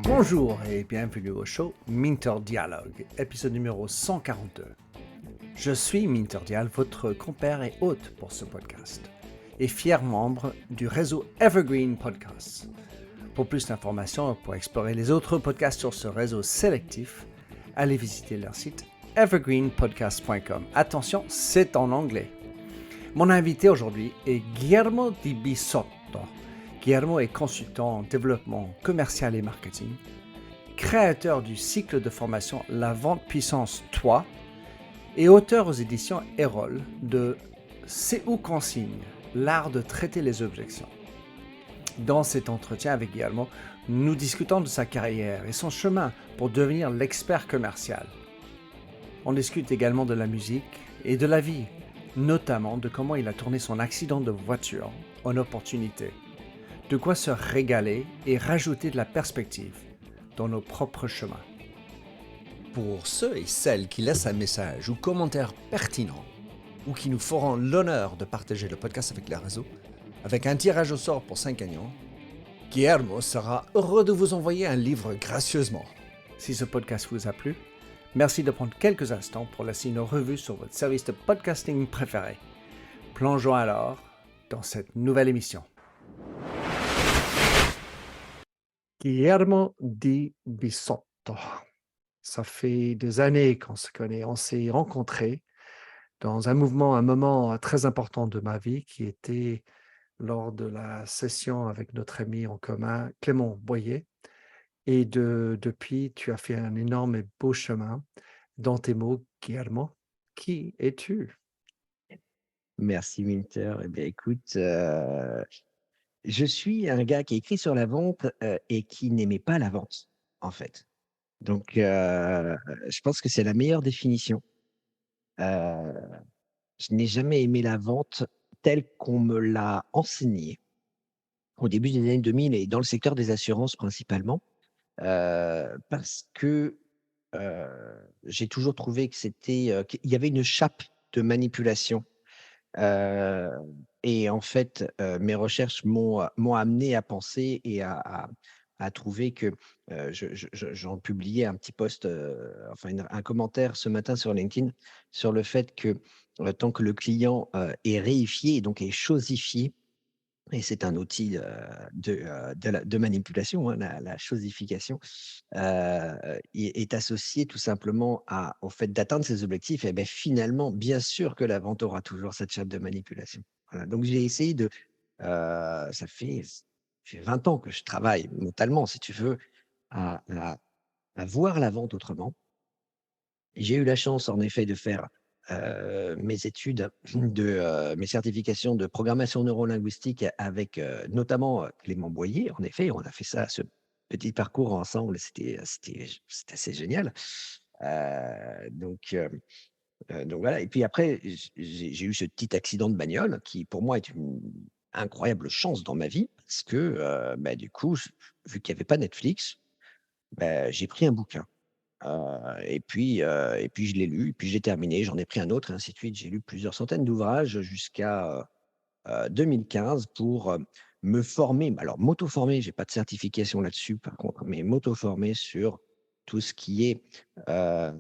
Bonjour et bienvenue au show Minter Dialogue, épisode numéro 142. Je suis Minter Dial, votre compère et hôte pour ce podcast, et fier membre du réseau Evergreen Podcasts. Pour plus d'informations et pour explorer les autres podcasts sur ce réseau sélectif, allez visiter leur site evergreenpodcast.com. Attention, c'est en anglais. Mon invité aujourd'hui est Guillermo Di Bisotto. Guillermo est consultant en développement commercial et marketing, créateur du cycle de formation La Vente Puissance 3 et auteur aux éditions Erol de C'est où qu'on signe, l'art de traiter les objections. Dans cet entretien avec Guillermo, nous discutons de sa carrière et son chemin pour devenir l'expert commercial. On discute également de la musique et de la vie, notamment de comment il a tourné son accident de voiture en opportunité. De quoi se régaler et rajouter de la perspective dans nos propres chemins. Pour ceux et celles qui laissent un message ou commentaire pertinent ou qui nous feront l'honneur de partager le podcast avec les réseaux, avec un tirage au sort pour 5 gagnants, Guillermo sera heureux de vous envoyer un livre gracieusement. Si ce podcast vous a plu, merci de prendre quelques instants pour laisser une revue sur votre service de podcasting préféré. Plongeons alors dans cette nouvelle émission. Guillermo Di Bisotto. Ça fait des années qu'on se connaît. On s'est rencontrés dans un moment très important de ma vie qui était lors de la session avec notre ami en commun, Clément Boyer. Et depuis, tu as fait un énorme et beau chemin. Dans tes mots, Guillermo, qui es-tu? Merci Minter. Eh bien, écoute, je suis un gars qui a écrit sur la vente et qui n'aimait pas la vente, en fait. Donc, je pense que c'est la meilleure définition. Euh, je n'ai jamais aimé la vente telle qu'on me l'a enseignée au début des années 2000 et dans le secteur des assurances principalement, parce que j'ai toujours trouvé que qu'il y avait une chape de manipulation. Heu et en fait, mes recherches m'ont amené à penser et à trouver que, j'en publiais un petit post, enfin un commentaire ce matin sur LinkedIn sur le fait que, tant que le client, est réifié et donc est chosifié et c'est un outil, de manipulation, hein, la chosification, est associé tout simplement au fait d'atteindre ses objectifs et beh, finalement, bien sûr que la vente aura toujours cette chape de manipulation. Voilà, donc j'ai essayé ça fait 20 ans que je travaille mentalement, si tu veux, à à à voir la vente autrement. J'ai eu la chance en effet de faire, mes études mes certifications de programmation neurolinguistique avec, notamment, Clément Boyer. En effet, on a fait ce petit parcours ensemble, c'était assez génial. Donc voilà et puis après j'ai eu ce petit accident de bagnole qui pour moi est une incroyable chance dans ma vie parce que, bah, du coup, vu qu'il y avait pas Netflix, bah, j'ai pris un bouquin. Et puis je l'ai lu et puis j'ai terminé, j'en ai pris un autre et ainsi de suite. J'ai lu plusieurs centaines d'ouvrages jusqu'à, 2015 pour, me former, alors m'auto-former, j'ai pas de certification là-dessus par contre, mais m'auto-former sur tout ce qui est, heu,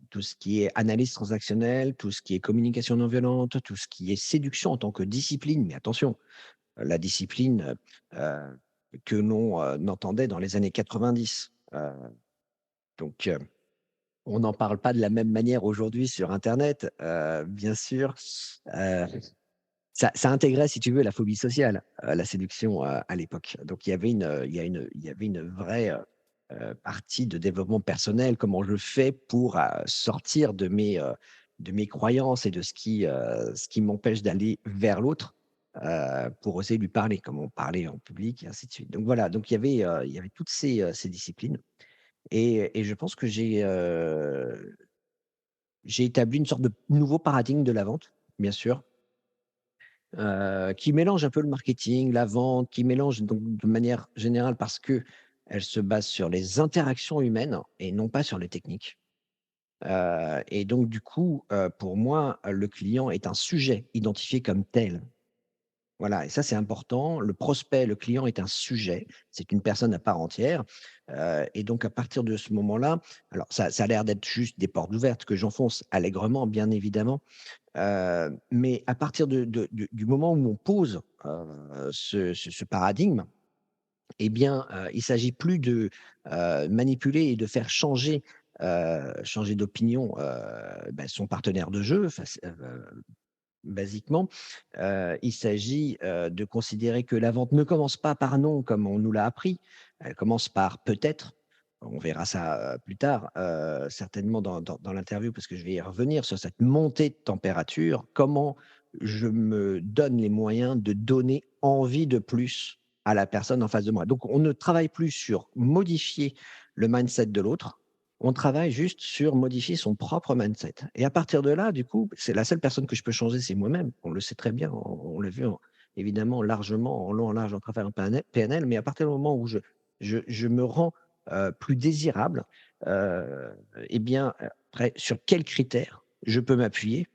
tout ce qui est analyse transactionnelle, tout ce qui est communication non violente, tout ce qui est séduction en tant que discipline. Mais attention, la discipline, que l'on, entendait dans les années 90. Donc on n'en parle pas de la même manière aujourd'hui sur internet, bien sûr. Heu, ça intégrait, si tu veux, la phobie sociale, la séduction, à l'époque. Donc il y avait une vraie, partie de développement personnel. Comment je fais pour, sortir de mes croyances et de ce qui m'empêche d'aller vers l'autre, pour oser lui parler, comment parler en public et ainsi de suite. Donc voilà, donc il y avait toutes ces disciplines et je pense que j'ai établi une sorte de nouveau paradigme de la vente, bien sûr, qui mélange un peu le marketing, la vente, qui mélange donc de manière générale parce que elle se base sur les interactions humaines et non pas sur les techniques. Et donc du coup, pour moi, le client est un sujet identifié comme tel. Voilà et ça, c'est important. Le prospect, le client est un sujet, c'est une personne à part entière, et donc à partir de ce moment-là, alors ça a l'air d'être juste des portes ouvertes que j'enfonce allègrement, bien évidemment, mais à partir du moment où on pose, ce paradigme, eh bien, il s'agit plus de, manipuler et de faire changer d'opinion, son partenaire de jeu, basiquement. Il s'agit, de considérer que la vente ne commence pas par non comme on nous l'a appris, elle commence par peut-être. On verra ça, plus tard, certainement dans l'interview parce que je vais y revenir sur cette montée de température. Comment je me donne les moyens de donner envie de plus à la personne en face de moi. Donc on ne travaille plus sur modifier le mindset de l'autre, on travaille juste sur modifier son propre mindset et à partir de là, du coup, c'est la seule personne que je peux changer, c'est moi-même. On le sait très bien, on l'a vu évidemment largement, en long, en large, en travers un PNL, mais à partir du moment où je me rends, plus désirable, heu et bien, après sur quels critères je peux m'appuyer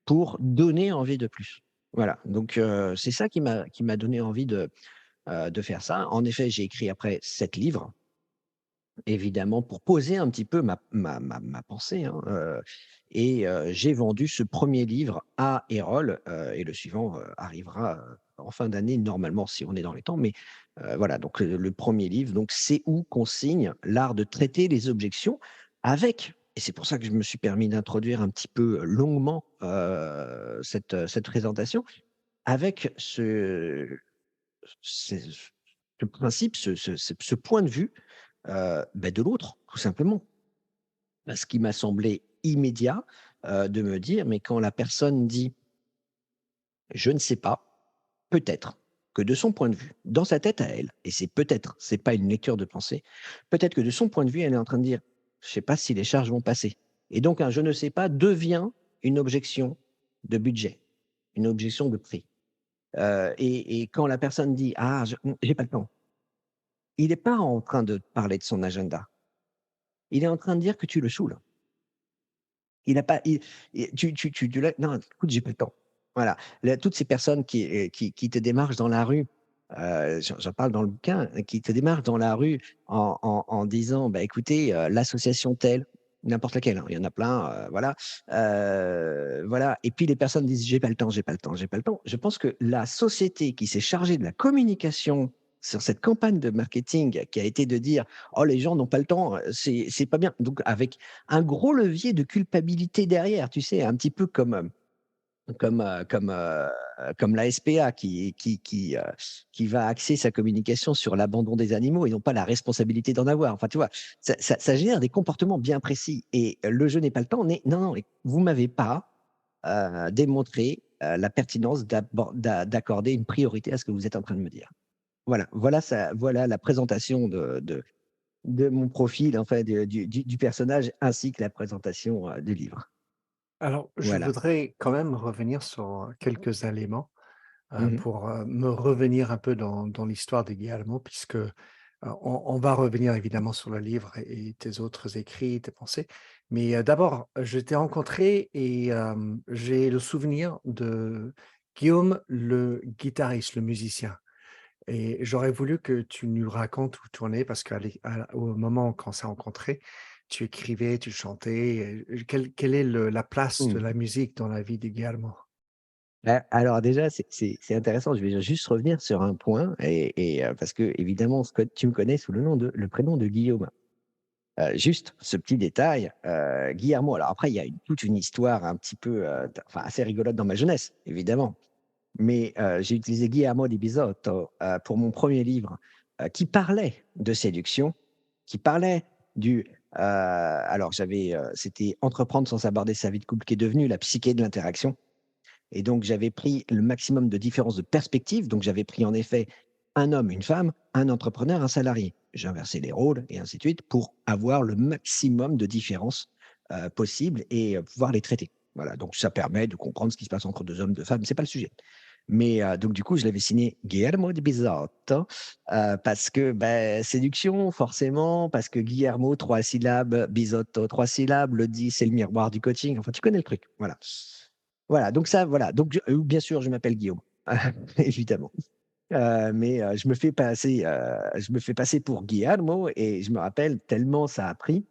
pour donner envie de plus? Voilà, donc c'est ça qui m'a donné envie de faire ça. En effet, j'ai écrit après 7 livres. Évidemment, pour poser un petit peu ma pensée, hein, et j'ai vendu ce premier livre à Erol, et le suivant, arrivera, en fin d'année normalement si on est dans les temps, mais voilà donc le 1er livre donc «C'est où qu'on signe l'art de traiter les objections» avec et c'est pour ça que je me suis permis d'introduire un petit peu longuement, cette présentation, avec ce principe, ce point de vue, de l'autre, tout simplement. Ce qui m'a semblé immédiat, de me dire: «Mais quand la personne dit: "Je ne sais pas", peut-être que de son point de vue, dans sa tête à elle, et c'est peut-être, c'est pas une lecture de pensée, peut-être que de son point de vue, elle est en train de dire: "Je sais pas si les charges vont passer" et donc un "je ne sais pas" devient une objection de budget, une objection de prix». Et quand la personne dit: «Ah, j'ai pas le temps», il est pas en train de parler de son agenda. Il est en train de dire que tu le saoules. Il a pas il tu l'as «Non, écoute, j'ai pas le temps». Voilà. Là, toutes ces personnes qui te démarchent dans la rue, j'en parle dans le bouquin, qui te démarchent dans la rue en disant: «Bah, écoutez, l'association telle», n'importe laquelle, hein, il y en a plein, voilà, voilà et puis les personnes disent: «J'ai pas le temps, j'ai pas le temps, j'ai pas le temps». Je pense que la société qui s'est chargée de la communication sur cette campagne de marketing qui a été de dire: «Oh, les gens n'ont pas le temps, c'est pas bien». Donc avec un gros levier de culpabilité derrière, tu sais? Un petit peu comme la SPA qui va axer sa communication sur l'abandon des animaux et non pas la responsabilité d'en avoir. Enfin, tu vois? Ça génère des comportements bien précis et le «je n'ai pas le temps» n'est non, non, vous m'avez pas, démontré, la pertinence d'accorder une priorité à ce que vous êtes en train de me dire. Voilà la présentation de mon profil, enfin du personnage ainsi que la présentation, du livre. Alors, je Voilà. voudrais quand même revenir sur quelques éléments, Mmh mh. pour, me revenir un peu dans l'histoire de Guy Hallemot puisque, on va revenir évidemment sur le livre et tes autres écrits, tes pensées. Mais, d'abord, je t'ai rencontré et j'ai le souvenir de Guillaume le guitariste, le musicien et j'aurais voulu que tu nous racontes où tu en es parce au moment quand on s'est rencontrés, tu écrivais, tu chantais, quelle est la place de Mmh. la musique dans la vie de Guy Hallemot? Alors déjà, c'est intéressant, je vais juste revenir sur un point et parce qu'évidemment, ce que tu me connais sous le prénom de Guillaume. Juste ce petit détail, Guillermo alors après il y a toute une histoire un petit peu, enfin assez rigolote dans ma jeunesse, évidemment. Mais, j'ai utilisé Guillermo di Bisotto, pour mon premier livre, qui parlait de séduction, qui parlait alors c'était Entreprendre sans aborder sa vie de couple qui est devenu La psyché de l'interaction et donc j'avais pris le maximum de différences de perspective, donc j'avais pris en effet un homme, une femme, un entrepreneur, un salarié. J'ai inversé les rôles et ainsi de suite pour avoir le maximum de différences, possibles et pouvoir les traiter. Voilà, donc ça permet de comprendre ce qui se passe entre 2 hommes, 2 femmes, c'est pas le sujet. Mais donc du coup, je l'avais signé Guillermo di Bisotto, parce que, séduction forcément, parce que Guillermo 3 syllabes, Bisotto 3 syllabes, le di c'est le miroir du coaching, enfin tu connais le truc, voilà. Voilà, donc ça, voilà, donc bien sûr, je m'appelle Guillaume. évidemment. Mais je me fais passer pour Guillermo et je me rappelle tellement ça a pris,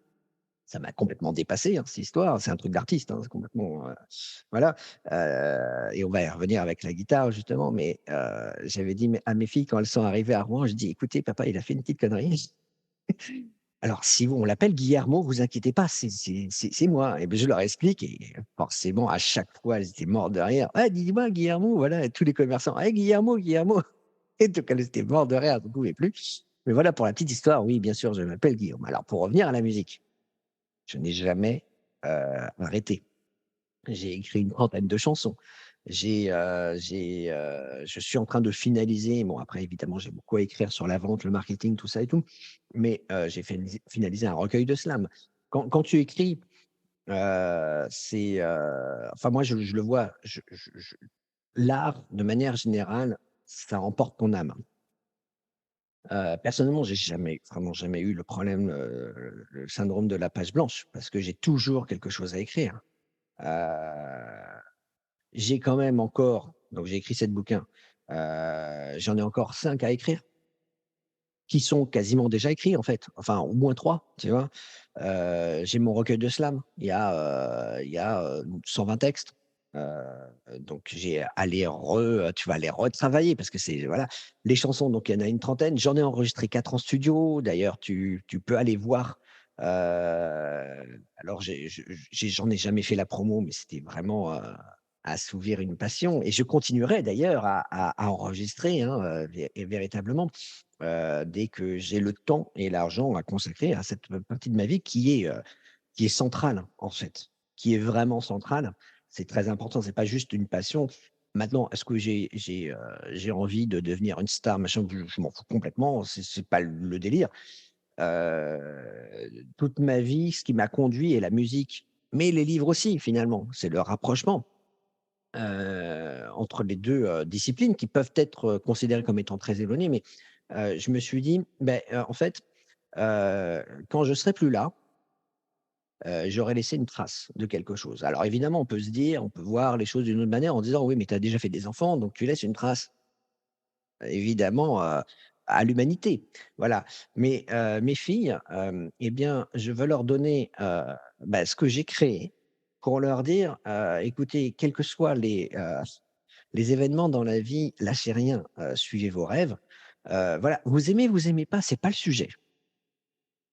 ça m'a complètement dépassé, hein, cette histoire. C'est un truc d'artiste, hein, c'est complètement, voilà, et on va y revenir avec la guitare justement, mais j'avais dit à mes filles quand elles sont arrivées à Rouen, je dis: «Écoutez, papa, il a fait une petite connerie. Alors si on l'appelle Guillermo, vous inquiétez pas, c'est moi». Et beh, je leur explique et forcément à chaque fois, elles étaient mortes de rire: «Ah, dis-moi Guillermo», voilà, et tous les commerçants: «Eh Guillermo, Guillermo». Et donc elles étaient mortes de rire, elles en pouvaient plus. Mais voilà pour la petite histoire, oui, bien sûr, je m'appelle Guillaume. Alors pour revenir à la musique, je n'ai jamais, arrêté. J'ai écrit une trentaine de chansons. Je suis en train de finaliser, bon après évidemment j'ai beaucoup à écrire sur la vente, le marketing, tout ça et tout, mais j'ai finalisé un recueil de slams. Quand tu écris, enfin moi je le vois, l'art de manière générale, ça emporte ton âme. Personnellement, j'ai jamais, vraiment jamais eu le problème, le syndrome de la page blanche parce que j'ai toujours quelque chose à écrire. Heu, j'ai quand même encore, donc j'ai écrit 7 bouquins, j'en ai encore 5 à écrire qui sont quasiment déjà écrits en fait, enfin au moins 3, tu vois? J'ai mon recueil de slam, il y a, 120 textes, donc j'ai à tu vas les retravailler parce que c'est voilà. Les chansons, donc il y en a une trentaine, j'en ai enregistré 4 en studio, d'ailleurs tu peux aller voir, alors j'en ai jamais fait la promo, mais c'était vraiment, assouvir une passion et je continuerai d'ailleurs à enregistrer, hein, véritablement. Dès que j'ai le temps et l'argent à consacrer à cette partie de ma vie qui est centrale, en fait, qui est vraiment centrale. C'est très important, c'est pas juste une passion. Maintenant, est-ce que j'ai envie de devenir une star, machin? Je m'en fous complètement, c'est pas le délire. Toute ma vie, ce qui m'a conduit est la musique, mais les livres aussi finalement, c'est le rapprochement, entre les 2 disciplines qui peuvent être, considérées comme étant très éloignées, mais je me suis dit: «Beh, en fait, quand je serai plus là, j'aurais laissé une trace de quelque chose». Alors évidemment, on peut voir les choses d'une autre manière en disant: «Oui, mais tu as déjà fait des enfants, donc tu laisses une trace, évidemment, à l'humanité». Voilà. Mais mes filles, eh bien, je veux leur donner, bah, ce que j'ai créé pour leur dire: «Écoutez, quels que soient les événements dans la vie, lâchez rien, suivez vos rêves». Voilà, vous aimez pas, c'est pas le sujet.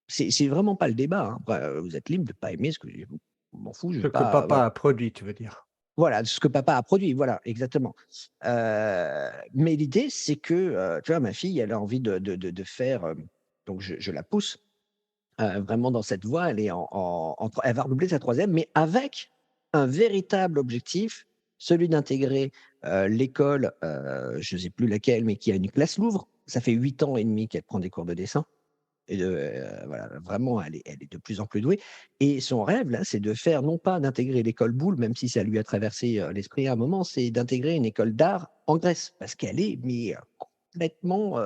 C'est vraiment pas le débat, hein. Après, vous êtes libre de pas aimer ce que je m'en fous, je Ce vais que pas papa voilà. a produit, tu veux dire? Voilà, ce que papa a produit, voilà, exactement. Mais l'idée, c'est que, tu vois, ma fille, elle a envie de faire, donc je la pousse, vraiment dans cette voie. Elle est elle va redoubler sa troisième, mais avec un véritable objectif, celui d'intégrer, l'école, je ne sais plus laquelle, mais qui a une classe Louvre. Ça fait 8 ans et demi qu'elle prend des cours de dessin et voilà, vraiment, elle est de plus en plus douée et son rêve, là, c'est de faire non pas d'intégrer l'école Boulle, même si ça lui a traversé, l'esprit à un moment, c'est d'intégrer une école d'art en Grèce parce qu'elle est mais, complètement,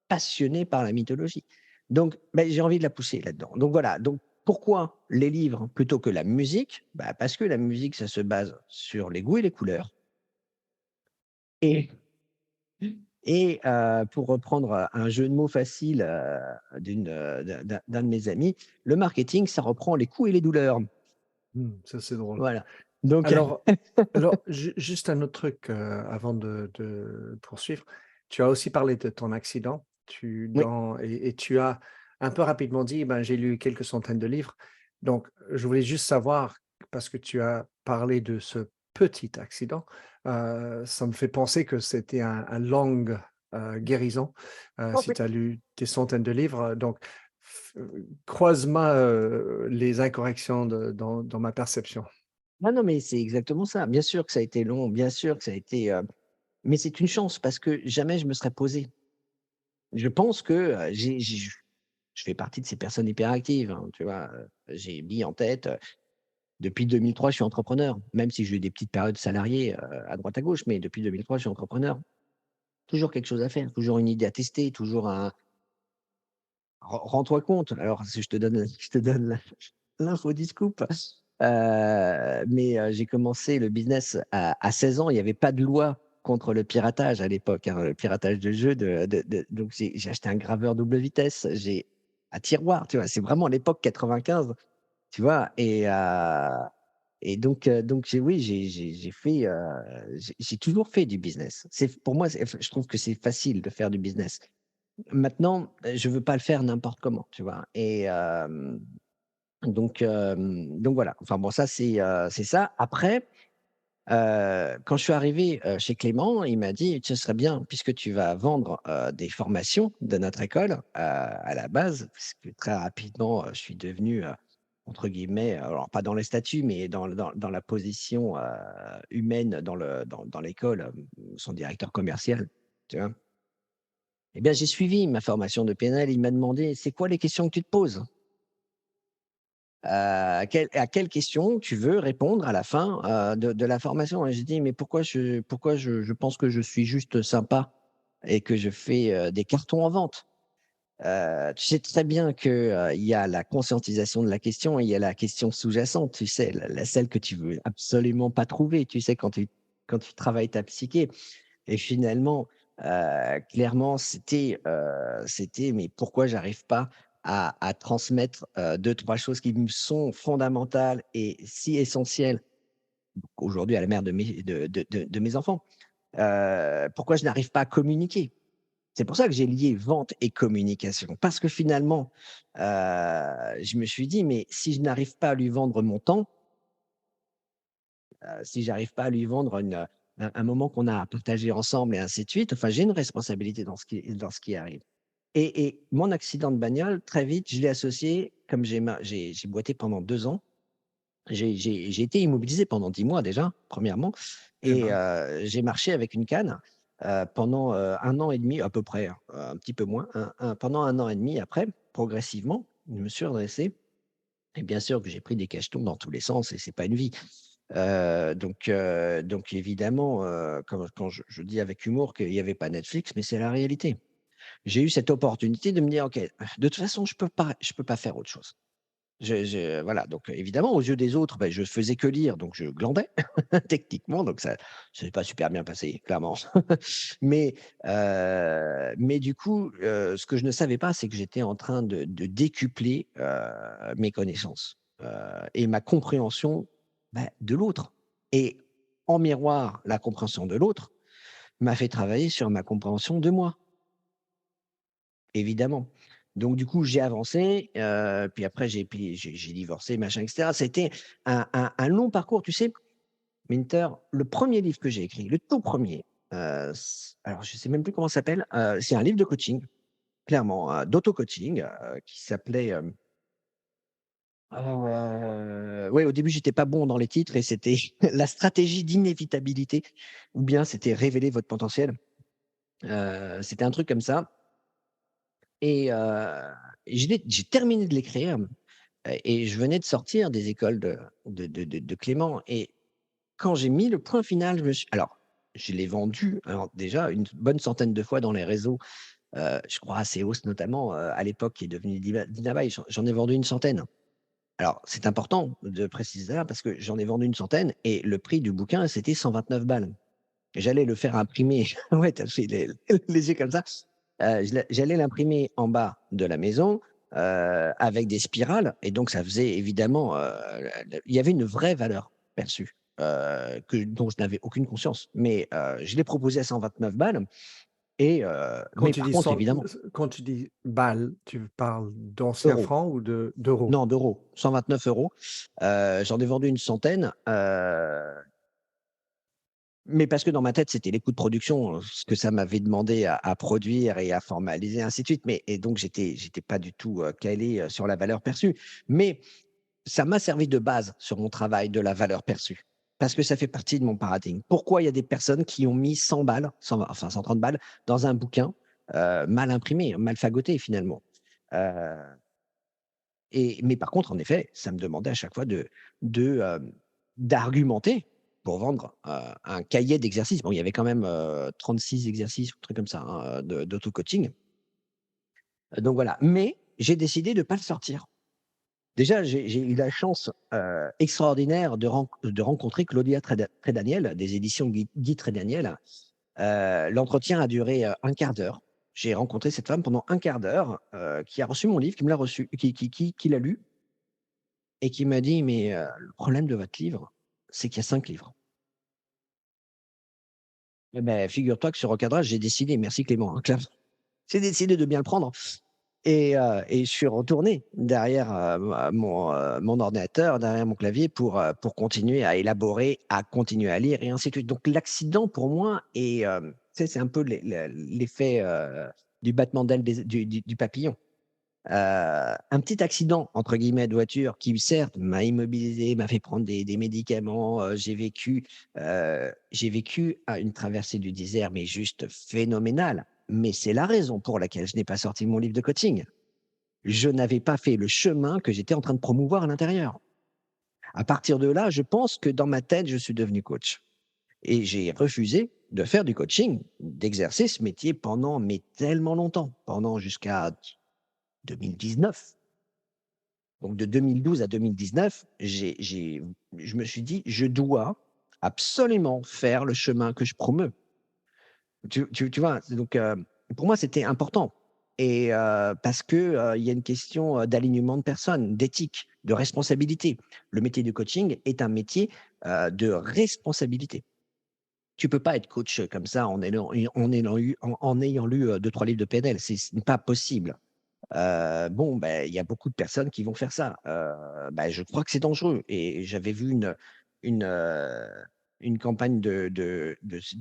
passionnée par la mythologie. Donc, beh, j'ai envie de la pousser là-dedans. Donc voilà, donc pourquoi les livres plutôt que la musique? Bah, parce que la musique, ça se base sur les goûts et les couleurs et pour reprendre, un jeu de mots facile, d'un de mes amis, le marketing, ça reprend les coûts et les douleurs. Mmh, ça, c'est drôle. Voilà. Donc Alors juste un autre truc, avant de poursuivre. Tu as aussi parlé de ton accident. oui, Et tu as un peu rapidement dit: «Ben, j'ai lu quelques centaines de livres». Donc, je voulais juste savoir, parce que tu as parlé de ce petit accident, ça me fait penser que c'était un longue, guérison, oh si oui. tu as lu des centaines de livres, donc croise-moi, les incorrections dans ma perception. Non, non, mais c'est exactement ça. Bien sûr que ça a été long, bien sûr que ça a été, mais c'est une chance parce que jamais je me serais posé. Je pense que, je fais partie de ces personnes hyperactives, hein, tu vois? J'ai mis en tête, depuis 2003, je suis entrepreneur, même si j'ai eu des petites périodes salariées, à droite à gauche, mais depuis 2003, je suis entrepreneur. Toujours quelque chose à faire, toujours une idée à tester, toujours un rends-toi compte, alors si je te donne l'info du scoop, mais j'ai commencé le business à 16 ans, il y avait pas de loi, contre le piratage à l'époque, hein, le piratage de jeux. Donc, j'ai acheté un graveur double vitesse, j'ai un tiroir, tu vois. C'est vraiment l'époque 95, tu vois. Et donc oui, j'ai fait, j'ai toujours fait du business. Pour moi, je trouve que c'est facile de faire du business. Maintenant, je veux pas le faire n'importe comment, tu vois. Donc voilà. Enfin bon, ça c'est ça. Après, quand je suis arrivé, chez Clément, il m'a dit: «Ce serait bien puisque tu vas vendre, des formations de notre école, à la base», puisque très rapidement, je suis devenu, entre guillemets, alors pas dans les statuts, mais dans la position, humaine dans l'école, son directeur commercial, tu vois? Eh bien, j'ai suivi ma formation de PNL. Il m'a demandé: «C'est quoi les questions que tu te poses? À quelles questions tu veux répondre à la fin, de la formation?» Et j'ai dit: «Mais pourquoi je pense que je suis juste sympa et que je fais, des cartons en vente?» Tu sais très bien que, il y a la conscientisation de la question et il y a la question sous-jacente, tu sais, celle que tu veux absolument pas trouver, tu sais, quand tu travailles ta psyché. Et finalement, clairement, c'était: «Mais pourquoi j'arrive pas à transmettre, 2-3 choses qui me sont fondamentales et si essentielles aujourd'hui à la mère de mes enfants?» Pourquoi je n'arrive pas à communiquer? C'est pour ça que j'ai lié vente et communication. Parce que finalement, je me suis dit: «Mais si je n'arrive pas à lui vendre mon temps, si j'arrive pas à lui vendre un moment qu'on a à partager ensemble et ainsi de suite», enfin, j'ai une responsabilité dans ce qui arrive. Et mon accident de bagnole, très vite, je l'ai associé, comme j'ai boité pendant 2 ans, j'ai été immobilisé pendant 10 mois déjà, premièrement. Eh Et ben, j'ai marché avec une canne, pendant, 1 an et demi à peu près, hein, un petit peu moins, pendant 1 an et demi. Après, progressivement, je me suis redressé et bien sûr que j'ai pris des cachetons dans tous les sens et c'est pas une vie. Donc évidemment, quand je dis avec humour qu'il y avait pas Netflix, mais c'est la réalité. J'ai eu cette opportunité de me dire: «OK, de toute façon, je peux pas faire autre chose». Voilà, donc évidemment, aux yeux des autres, bah, je faisais que lire, donc je glandais techniquement, donc ça s'est pas super bien passé, clairement. Mais mais du coup, ce que je ne savais pas, c'est que j'étais en train de décupler, mes connaissances, et ma compréhension, bah, de l'autre. Et en miroir, la compréhension de l'autre m'a fait travailler sur ma compréhension de moi. Évidemment. Donc du coup, j'ai avancé, puis après j'ai divorcé, machin et cetera. C'était un long parcours, tu sais? Minter, le premier livre que j'ai écrit, le tout premier, alors je sais même plus comment ça s'appelle, c'est un livre de coaching, clairement, d'auto-coaching, qui s'appelait, ouais, au début, j'étais pas bon dans les titres et c'était «La stratégie d'inévitabilité» ou bien c'était «Révéler votre potentiel». C'était un truc comme ça. Et j'ai terminé de l'écrire, et je venais de sortir des écoles de Clément. Et quand j'ai mis le point final, je l'ai vendu, alors déjà une bonne centaine de fois dans les réseaux, je crois à Seos notamment, à l'époque qui est devenu Dinabuy, j'en ai vendu une centaine. Alors c'est important de préciser ça parce que j'en ai vendu une centaine et le prix du bouquin, c'était 129 balles. J'allais le faire imprimer. Ouais, tu as fait les yeux comme ça. J'allais l'imprimer en bas de la maison, avec des spirales et donc ça faisait évidemment, il y avait une vraie valeur perçue, dont je n'avais aucune conscience. Mais, je l'ai proposé à 129 balles. quand Mais tu par dis contre évidemment quand tu dis balles, tu parles d'anciens euros, francs ou d'euros? non d'euros, 129 €. J'en ai vendu une centaine, mais parce que dans ma tête, c'était les coûts de production, ce que ça m'avait demandé à produire et à formaliser, ainsi de suite. Mais et donc j'étais pas du tout, calé, sur la valeur perçue. Mais ça m'a servi de base sur mon travail de la valeur perçue, parce que ça fait partie de mon paradigme. Pourquoi il y a des personnes qui ont mis 100 balles, 120 enfin 130 balles dans un bouquin, mal imprimé, mal fagoté finalement? Heu mais par contre, en effet, ça me demandait à chaque fois d'argumenter pour vendre, un cahier d'exercices. Bon, il y avait quand même, 36 exercices, un truc comme ça, hein, d'auto-coaching. Donc voilà, mais j'ai décidé de ne pas le sortir. Déjà, j'ai eu la chance, extraordinaire de rencontrer Claudia Trédaniel des éditions Guy Trédaniel, L'entretien a duré, 1/4 d'heure. J'ai rencontré cette femme pendant 1/4 d'heure, qui a reçu mon livre, qui me l'a reçu, qui l'a lu et qui m'a dit: «Mais, le problème de votre livre, c'est qu'il y a 5 livres». Eh beh, figure-toi que ce recadrage, j'ai décidé, merci Clément, hein, clairement, j'ai décidé de bien le prendre et je suis retourné derrière, mon ordinateur, derrière mon clavier pour continuer à élaborer, à continuer à lire et ainsi de suite. Donc l'accident pour moi est, tu sais, c'est un peu l'effet, du battement d'aile du papillon. Un petit «accident» entre guillemets de voiture qui certes m'a immobilisé, m'a fait prendre des médicaments, j'ai vécu à une traversée du désert, mais juste phénoménale. Mais c'est la raison pour laquelle je n'ai pas sorti mon livre de coaching. Je n'avais pas fait le chemin que j'étais en train de promouvoir à l'intérieur. À partir de là, je pense que dans ma tête, je suis devenu coach et j'ai refusé de faire du coaching, d'exercer ce métier pendant mais tellement longtemps, pendant jusqu'à 2019. Donc de 2012 à 2019, je me suis dit: «Je dois absolument faire le chemin que je promeus». Tu vois? Donc, pour moi, c'était important et parce que, il y a une question, d'alignement de personnes, d'éthique, de responsabilité. Le métier du coaching est un métier, de responsabilité. Tu peux pas être coach, comme ça en ayant lu, 2-3 livres de PNL, c'est pas possible. Bon, ben, il y a beaucoup de personnes qui vont faire ça. Bah, je crois que c'est dangereux et j'avais vu une, heu, une campagne de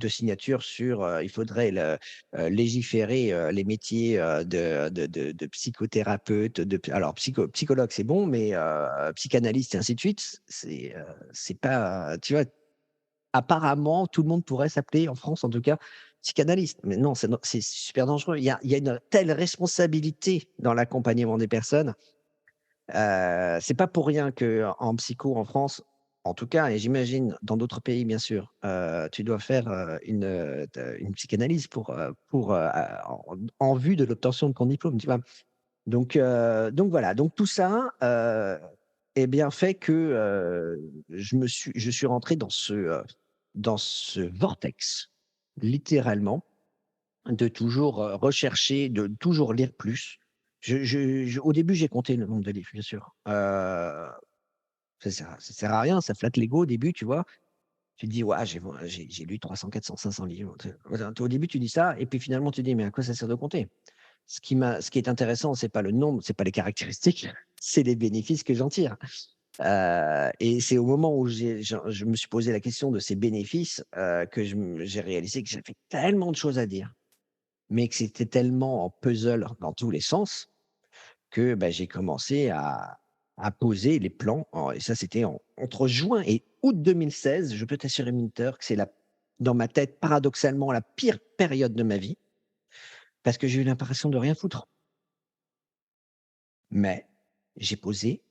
signature sur, il faudrait légiférer, les métiers, de psychothérapeute, alors psychologue, c'est bon, mais psychanalyste et ainsi de suite, c'est pas, tu vois? Apparemment, tout le monde pourrait s'appeler, en France en tout cas, psychanalyste. Mais non, c'est super dangereux. Il y a une telle responsabilité dans l'accompagnement des personnes. C'est pas pour rien qu'en psycho en France, en tout cas et j'imagine dans d'autres pays bien sûr, tu dois faire, une psychanalyse en vue de l'obtention de ton diplôme, tu vois? Donc voilà, donc tout ça, et bien fait que, je suis rentré dans ce vortex, littéralement, de toujours, rechercher, de toujours lire plus. Au début, j'ai compté le nombre de livres, bien sûr. Ça sert à rien, ça flatte l'ego au début, tu vois? Tu te dis: «Ouah, j'ai lu 300-400-500 livres». Au début, tu dis ça et puis finalement, tu dis: «Mais à quoi ça sert de compter?» Ce qui est intéressant, c'est pas le nombre, c'est pas les caractéristiques, c'est les bénéfices que j'en tire. Et c'est au moment où je me suis posé la question de ces bénéfices, que j'ai réalisé que j'avais tellement de choses à dire, mais que c'était tellement en puzzle dans tous les sens que, bah, j'ai commencé à poser les plans et ça c'était entre juin et août 2016. Je peux t'assurer Minter que c'est dans ma tête, paradoxalement, la pire période de ma vie parce que j'ai eu l'impression de rien foutre. Mais j'ai posé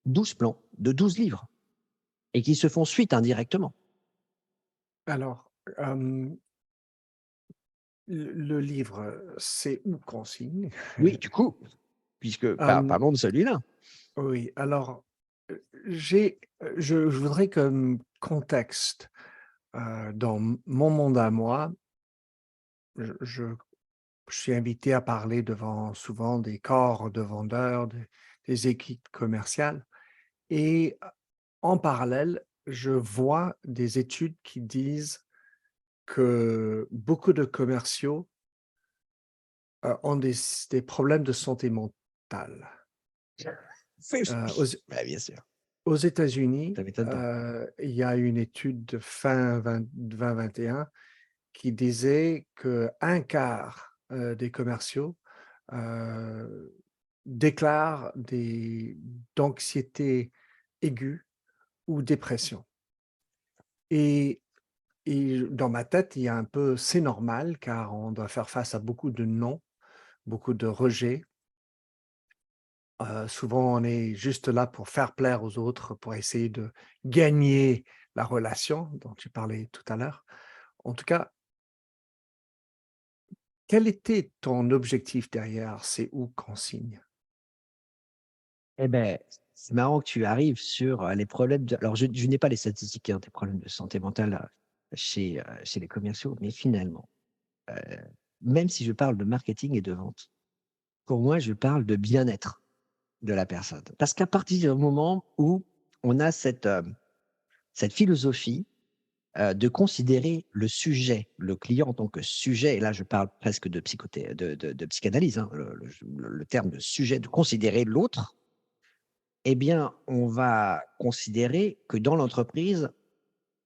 12 plans de 12 livres et qui se font suite indirectement. Alors, le livre, c'est où qu'on signe? Oui, du coup, puisque parlons de celui-là. Oui, alors, je voudrais comme contexte, dans mon monde à moi, je suis invité à parler devant souvent des corps de vendeurs, des équipes commerciales et en parallèle, je vois des études qui disent que beaucoup de commerciaux, ont des problèmes de santé mentale. Oui, Aux bah, bien sûr, aux États-Unis, ça m'étonne pas. il y a une étude de fin 2021 qui disait qu'un quart, des commerciaux, heu, déclarent des d'anxiété aiguë ou dépression et dans ma tête, il y a un peu c'est normal car on doit faire face à beaucoup de non, beaucoup de rejets. Souvent, on est juste là pour faire plaire aux autres, pour essayer de gagner la relation dont tu parlais tout à l'heure. En tout cas, quel était ton objectif derrière «C'est où qu'on signe»? Eh beh, c'est marrant que tu arrives sur, les problèmes alors je n'ai pas les statistiques, hein, des problèmes de santé mentale, chez les commerciaux. Mais finalement, heu, même si je parle de marketing et de vente, pour moi, je parle de bien-être de la personne. Parce qu'à partir du moment où on a cette philosophie, de considérer le sujet, le client en tant que sujet, et là je parle presque de psychothé de psychanalyse, hein, le terme de sujet, de considérer l'autre, eh bien, on va considérer que dans l'entreprise,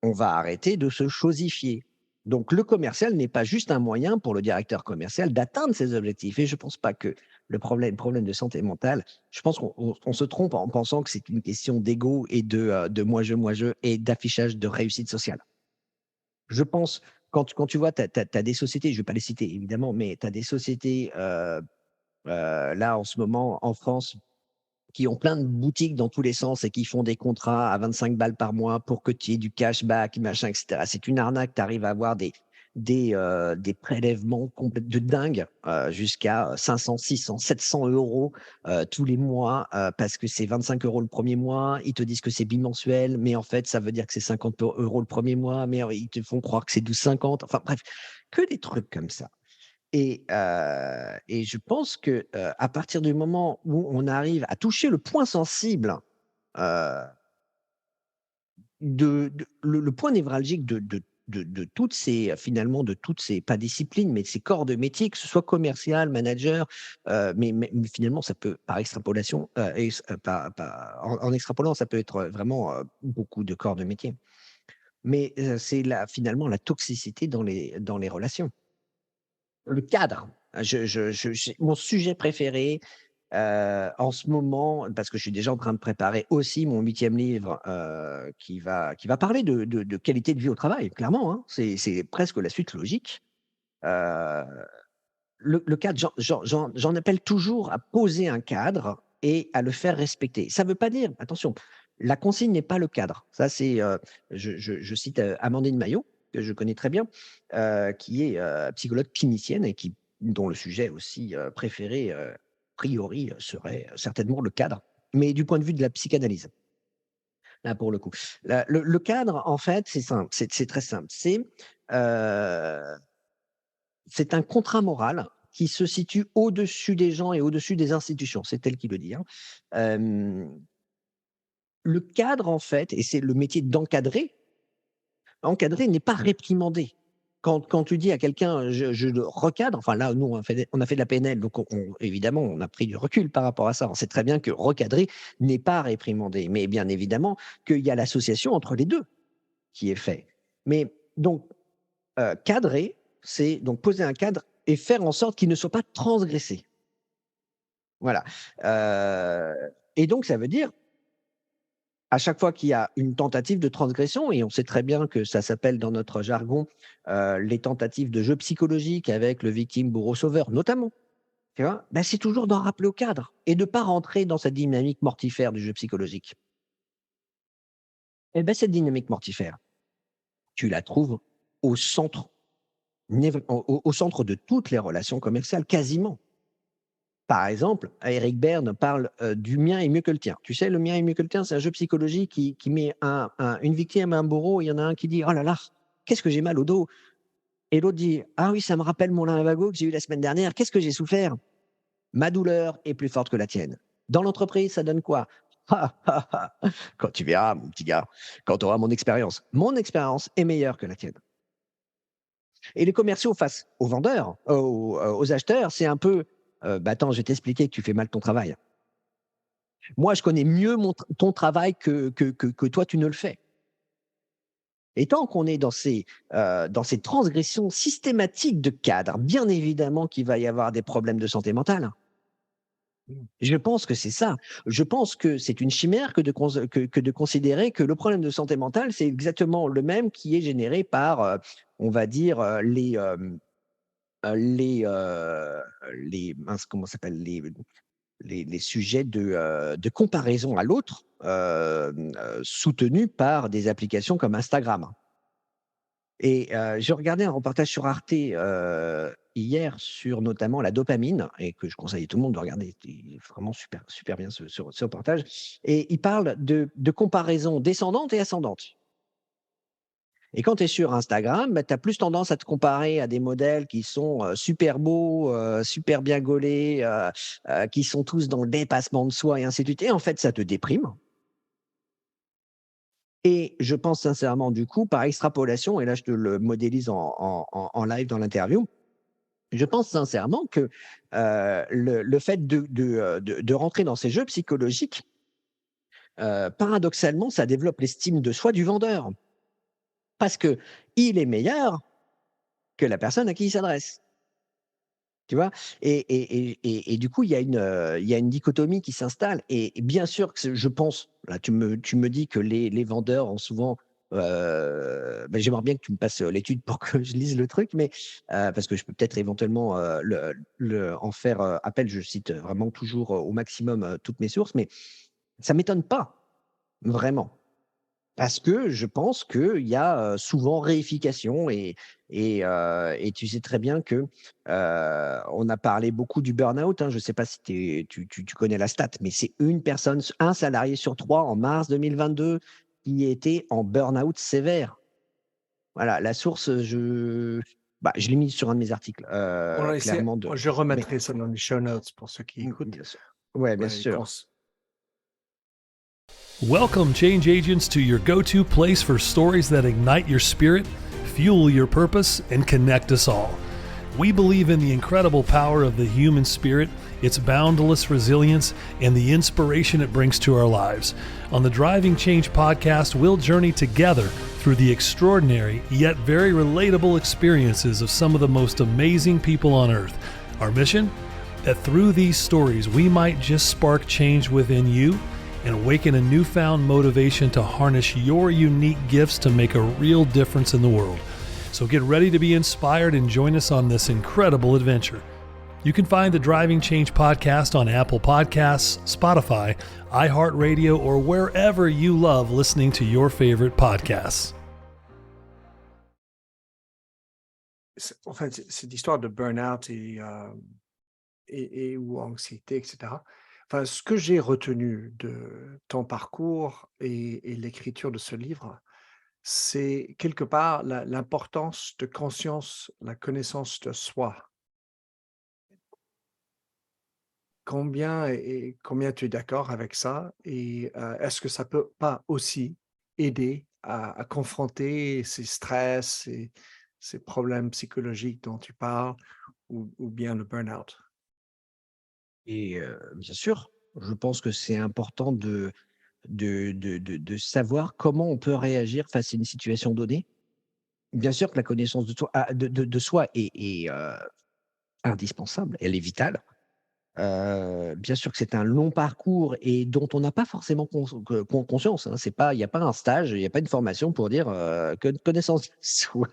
on va arrêter de se chosifier. Donc le commercial n'est pas juste un moyen pour le directeur commercial d'atteindre ses objectifs, et je pense pas que problème de santé mentale, je pense qu'on se trompe en pensant que c'est une question d'ego et de moi je et d'affichage de réussite sociale. Je pense, quand tu vois, tu as des sociétés, je ne vais pas les citer évidemment, mais tu as des sociétés, là en ce moment en France, qui ont plein de boutiques dans tous les sens et qui font des contrats à 25 balles par mois pour que tu aies du cashback, machin, et cetera. C'est une arnaque, tu arrives à avoir des prélèvements complètes de dingue, jusqu'à 500, 600, 700 € tous les mois, parce que c'est 25 € le premier mois. Ils te disent que c'est bimensuel, mais en fait, ça veut dire que c'est 50 € le premier mois, mais ils te font croire que c'est 12,50. Enfin bref, que des trucs comme ça. Et je pense que, à partir du moment où on arrive à toucher le point sensible, heu, de le point névralgique de toutes ces, finalement, de toutes ces, pas disciplines, mais ces corps de métier, que ce soit commercial, manager, mais finalement ça peut par extrapolation, en extrapolant, ça peut être, vraiment, beaucoup de corps de métier. Mais, c'est finalement la toxicité dans les relations. Le cadre, j'ai mon sujet préféré, en ce moment, parce que je suis déjà en train de préparer aussi mon 8e livre, qui va parler de qualité de vie au travail, clairement, hein. C'est presque la suite logique. Heu, le cadre, j'en appelle toujours à poser un cadre et à le faire respecter. Ça ne veut pas dire, attention, la consigne n'est pas le cadre. Ça, c'est, je cite, Amandine Maillot, que je connais très bien, qui est, psychologue clinicienne et dont le sujet aussi, préféré, a priori, serait certainement le cadre, mais du point de vue de la psychanalyse, là, pour le coup. Le cadre, en fait, c'est simple, c'est très simple. Heu c'est un contrat moral qui se situe au-dessus des gens et au-dessus des institutions, c'est elle qui le dit, hein. Hem, le cadre, en fait, et c'est le métier d'encadrer, encadrer n'est pas réprimander. Quand tu dis à quelqu'un: Je le recadre», enfin là, nous, on a fait de la PNL, donc évidemment, on a pris du recul par rapport à ça. On sait très bien que recadrer n'est pas réprimander, mais bien évidemment qu'il y a l'association entre les 2 qui est fait. Mais donc cadrer, c'est donc poser un cadre et faire en sorte qu'il ne soit pas transgressé. Voilà, et donc ça veut dire, à chaque fois qu'il y a une tentative de transgression, et on sait très bien que ça s'appelle dans notre jargon, les tentatives de jeu psychologique avec le victime, bourreau, sauveur notamment, tu vois? Bah, c'est toujours d'en rappeler au cadre et de ne pas rentrer dans cette dynamique mortifère du jeu psychologique. Et ben cette dynamique mortifère, tu la trouves au centre, au centre de toutes les relations commerciales, quasiment. Par exemple, Eric Berne parle, du «mien est mieux que le tien». Tu sais, le «mien est mieux que le tien», c'est un jeu psychologique qui met une victime et un bourreau, et il y en a un qui dit: «Oh là là, qu'est-ce que j'ai mal au dos», et l'autre dit: «Ah oui, ça me rappelle mon lumbago que j'ai eu la semaine dernière. Qu'est-ce que j'ai souffert? Ma douleur est plus forte que la tienne». Dans l'entreprise, ça donne quoi? Ah, ah, ah. Quand tu verras, mon petit gars, quand tu auras mon expérience. Mon expérience est meilleure que la tienne. Et les commerciaux face aux vendeurs, aux acheteurs, c'est un peu: «Bah, attends, je vais t'expliquer que tu fais mal ton travail. Moi, je connais mieux ton travail que toi, tu ne le fais». Et tant qu'on est dans ces transgressions systématiques de cadre, bien évidemment qu'il va y avoir des problèmes de santé mentale. Je pense que c'est ça. Je pense que c'est une chimère que de considérer que le problème de santé mentale, c'est exactement le même qui est généré par, on va dire, les mince, comment ça s'appelle? Les sujets de comparaison à l'autre, soutenus par des applications comme Instagram. Et je regardais un reportage sur Arte, hier, sur notamment la dopamine, et que je conseille à tout le monde de regarder. Il est vraiment super super bien ce reportage, et il parle de comparaison descendante et ascendante. Et quand tu es sur Instagram, bah, tu as plus tendance à te comparer à des modèles qui sont super beaux, super bien gaulés, qui sont tous dans le dépassement de soi et ainsi de suite. Et en fait, ça te déprime. Et je pense sincèrement, du coup, par extrapolation, et là je te le modélise en live dans l'interview, je pense sincèrement que le fait de rentrer dans ces jeux psychologiques, paradoxalement, ça développe l'estime de soi du vendeur. Parce qu'il est meilleur que la personne à qui il s'adresse. Tu vois? Et du coup, il y a une dichotomie qui s'installe et bien sûr que je pense là, tu me dis que les vendeurs ont souvent, j'aimerais bien que tu me passes, l'étude pour que je lise le truc, mais parce que je peux peut-être éventuellement, en faire, appel. Je cite vraiment toujours, au maximum, toutes mes sources, mais ça m'étonne pas, vraiment. Parce que je pense qu'il y a, souvent réification et tu sais très bien que, on a parlé beaucoup du burn-out, hein. Je ne sais pas si tu connais la stat, mais c'est une personne, un salarié sur 3 en mars 2022 qui était en burn-out sévère. Voilà, la source, je l'ai mis sur un de mes articles, On a essayé, clairement de je mais remettrai ça dans les show notes pour ceux qui écoutent. bien sûr. Ouais, bien Ouais, sûr. Welcome, change agents, to your go to place for stories that ignite your spirit, fuel your purpose, and connect us all. We believe in the incredible power of the human spirit, its boundless resilience, and the inspiration it brings to our lives. On the Driving Change podcast, we'll journey together through the extraordinary yet very relatable experiences of some of the most amazing people on earth. Our mission? That through these stories, we might just spark change within you and awaken a newfound motivation to harness your unique gifts to make a real difference in the world. So get ready to be inspired and join us on this incredible adventure. You can find the Driving Change podcast on Apple Podcasts, Spotify, iHeartRadio, or wherever you love listening to your favorite podcasts. En fait, cette histoire de burn-out ou anxiété, etc. Enfin, ce que j'ai retenu de ton parcours et l'écriture de ce livre, c'est quelque part l'importance de conscience, la connaissance de soi. Combien tu es d'accord avec ça? Et est-ce que ça peut pas aussi aider à confronter ces stress, ces problèmes psychologiques dont tu parles ou bien le burn-out? Et bien sûr, je pense que c'est important de savoir comment on peut réagir face à une situation donnée. Bien sûr que la connaissance de toi de soi est indispensable, elle est vitale. Bien sûr que c'est un long parcours et dont on n'a pas forcément conscience, hein. C'est pas il y a pas un stage, il y a pas une formation pour dire, connaissance de soi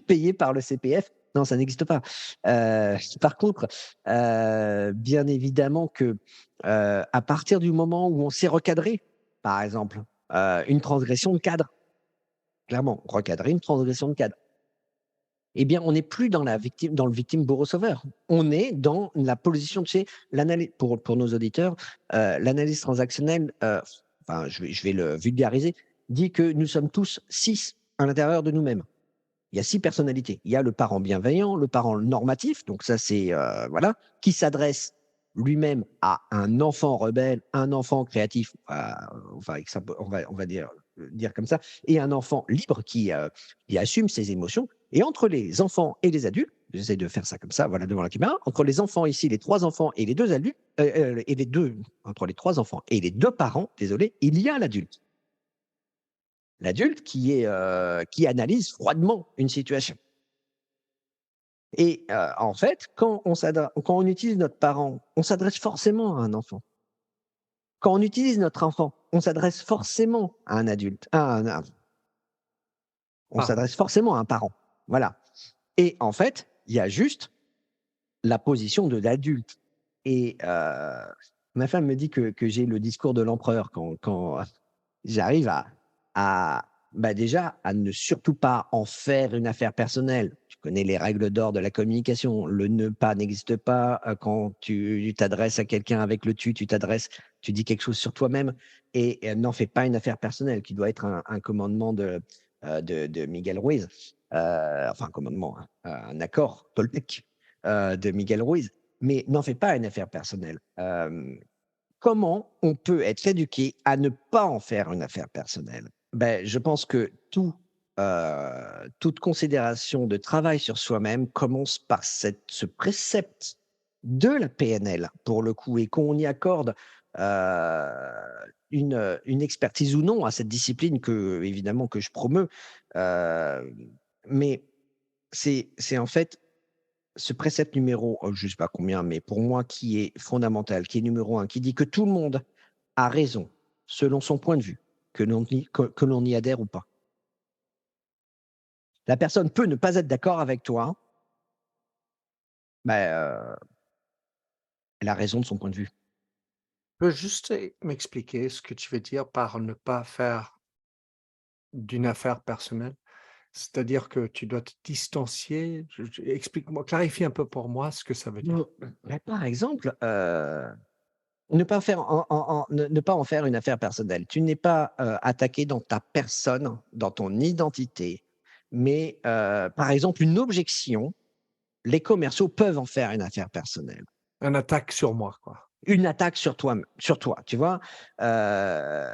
payée par le CPF. Non, ça n'existe pas. Par contre, bien évidemment que, à partir du moment où on s'est recadré, par exemple, une transgression de cadre, clairement, recadrer une transgression de cadre. Eh bien, on n'est plus dans le victime bourreau-sauveur. On est dans la position, tu sais, l'analyse pour nos auditeurs, l'analyse transactionnelle, enfin, je vais le vulgariser, dit que nous sommes tous 6 à l'intérieur de nous-mêmes. Il y a 6 personnalités. Il y a le parent bienveillant, le parent normatif, donc ça c'est, voilà, qui s'adresse lui-même à un enfant rebelle, un enfant créatif, on va dire comme ça, et un enfant libre qui assume ses émotions. Et entre les enfants et les adultes, j'essaie de faire ça comme ça, voilà, devant la caméra, entre les enfants ici, les 3 enfants et les 2 adultes, et les 2 entre les 3 enfants et les 2 parents, désolé, il y a l'adulte. L'adulte qui analyse froidement une situation. Et en fait, quand on utilise notre parent, on s'adresse forcément à un enfant. Quand on utilise notre enfant, on s'adresse forcément à un adulte, on Parent. s'adresse forcément à un parent. Voilà. Et en fait, il y a juste la position de l'adulte. Et ma femme me dit que j'ai le discours de l'empereur quand j'arrive déjà, à ne surtout pas en faire une affaire personnelle. Tu connais les règles d'or de la communication. Le ne pas n'existe pas. Quand tu t'adresses à quelqu'un avec le tu dis quelque chose sur toi-même et n'en fais pas une affaire personnelle qui doit être un commandement de Miguel Ruiz, enfin, un commandement, hein, un accord Toltec de Miguel Ruiz, mais n'en fais pas une affaire personnelle. Comment on peut être éduqué à ne pas en faire une affaire personnelle? Ben, je pense que toute considération de travail sur soi-même commence par ce précepte de la PNL, pour le coup, et qu'on y accorde une expertise ou non à cette discipline que, évidemment, que je promeus. Mais c'est en fait ce précepte numéro, je ne sais pas combien, mais pour moi qui est fondamental, qui est numéro un, qui dit que tout le monde a raison selon son point de vue, que l'on y adhère ou pas. La personne peut ne pas être d'accord avec toi, mais elle a raison de son point de vue. Tu peux juste m'expliquer ce que tu veux dire par ne pas faire d'une affaire personnelle? C'est-à-dire que tu dois te distancier? Explique-moi, clarifie un peu pour moi ce que ça veut Mmh, dire. bah, par exemple, ne pas en faire une affaire personnelle. Tu n'es pas, attaqué dans ta personne, dans ton identité, mais par exemple, une objection, les commerciaux peuvent en faire une affaire personnelle. Un attaque sur moi, quoi. Une attaque sur toi, tu vois? Heu,